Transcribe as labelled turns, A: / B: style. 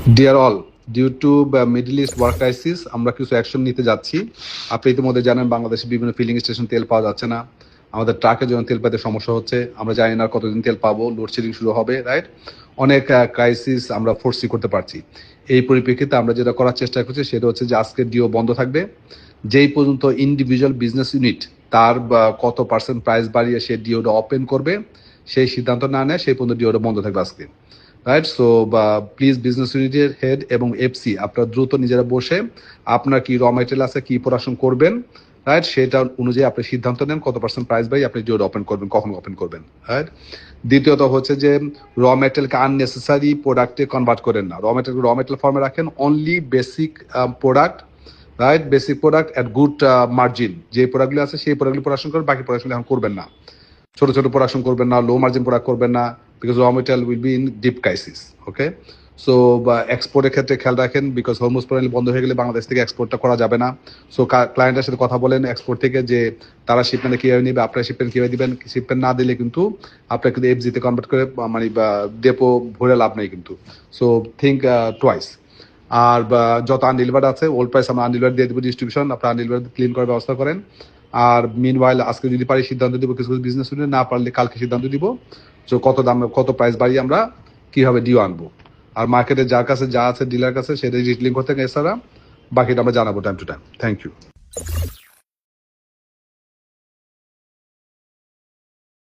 A: Deer all, due to Middle East war crisis আমরা কিছু action নিতে যাচ্ছি। আপনি ইতিমধ্যে জানেন বাংলাদেশে বিভিন্ন ফিলিং স্টেশন তেল পাওয়া যাচ্ছে না, আমাদের ট্রাকের জন্য তেল পেতে সমস্যা হচ্ছে, আমরা জানি না কতদিন তেল পাবো, লোডশেডিং শুরু হবে, রাইট? অনেক ক্রাইসিস আমরা ফোরসি করতে পারছি। এই পরিপ্রেক্ষিতে আমরা যেটা করার চেষ্টা করছি সেটা হচ্ছে যে আজকে ডিও বন্ধ থাকবে। যেই পর্যন্ত ইন্ডিভিজুয়াল বিজনেস ইউনিট তার কত পার্সেন্ট প্রাইস বাড়িয়ে সে ডিওটা ওপেন করবে সেই সিদ্ধান্ত না নেয় সেই পর্যন্ত ডিওটা বন্ধ থাকবে আজকে, রাইট? সো প্লিজ বিজনেস ইউনিটের হেড এবং এফসি আপনারা দ্রুত নিজেরা বসে আপনার কি র মেটেরিয়াল আছে, কি প্রোডাকশন করবেন, রাইট, সেটা অনুযায়ী আপনি সিদ্ধান্ত নেন কত পার্সেন্ট প্রাইস বাই আপনি ডিওটা ওপেন করবেন, কখন ওপেন করবেন, রাইট? দ্বিতীয়ত হচ্ছে যে র মেটেরিয়ালকে আননেসেসারি প্রোডাক্টে কনভার্ট করেন না, র মেটেরিয়াল ফর্মে রাখেন, only basic product, right? Basic product at good margin, যে প্রোডাক্টগুলো আছে সেই প্রোডাক্টগুলো প্রোডাকশন করেন, বাকি প্রোডাকশন এখন করবেন না। ছোট ছোট প্রোডাকশন করবেন না, লো মার্জিন প্রোডাক্ট করবেন না, বিকজ র material will be in deep crisis. Okay, so এক্সপোর্টের ক্ষেত্রে খেয়াল রাখেন, বিকজ হরমুজ প্রণালী বন্ধ হয়ে গেলে বাংলাদেশ থেকে এক্সপোর্টটা করা যাবে না। সো ক্লায়েন্টের সাথে কথা বলেন এক্সপোর্ট থেকে যে তারা শিপমেন্টে কীভাবে নেবে, আপনার শিপমেন্ট কীভাবে দিবেন। শিপমেন্ট না দিলে কিন্তু আপনার কিন্তু এফজিতে কনভার্ট করে মানে ডেপো ভরে লাভ নেই কিন্তু। So think twice. আর যত আনডেলিভার্ড আছে ওল্ড প্রাইস আমরা আনডেলিভার্ড দিয়ে দেবো, ডিস্ট্রিবিউশন আপনার আনডেলিভার্ড ক্লিন করার ব্যবস্থা করেন। আর মিন ওয়াইল আজকে যদি পারি সিদ্ধান্ত দিব, কিছু কিছু বিজনেস ইউনিট না পারলে কালকে সিদ্ধান্ত দিব যে কত দাম কত প্রাইস বাড়িয়ে আমরা কিভাবে ডিও আনবো। আর মার্কেটে যার কাছে যা আছে ডিলার কাছে সেটা রিটেলিং করতে এছাড়া বাকিটা আমরা জানাবো time to time. Thank you.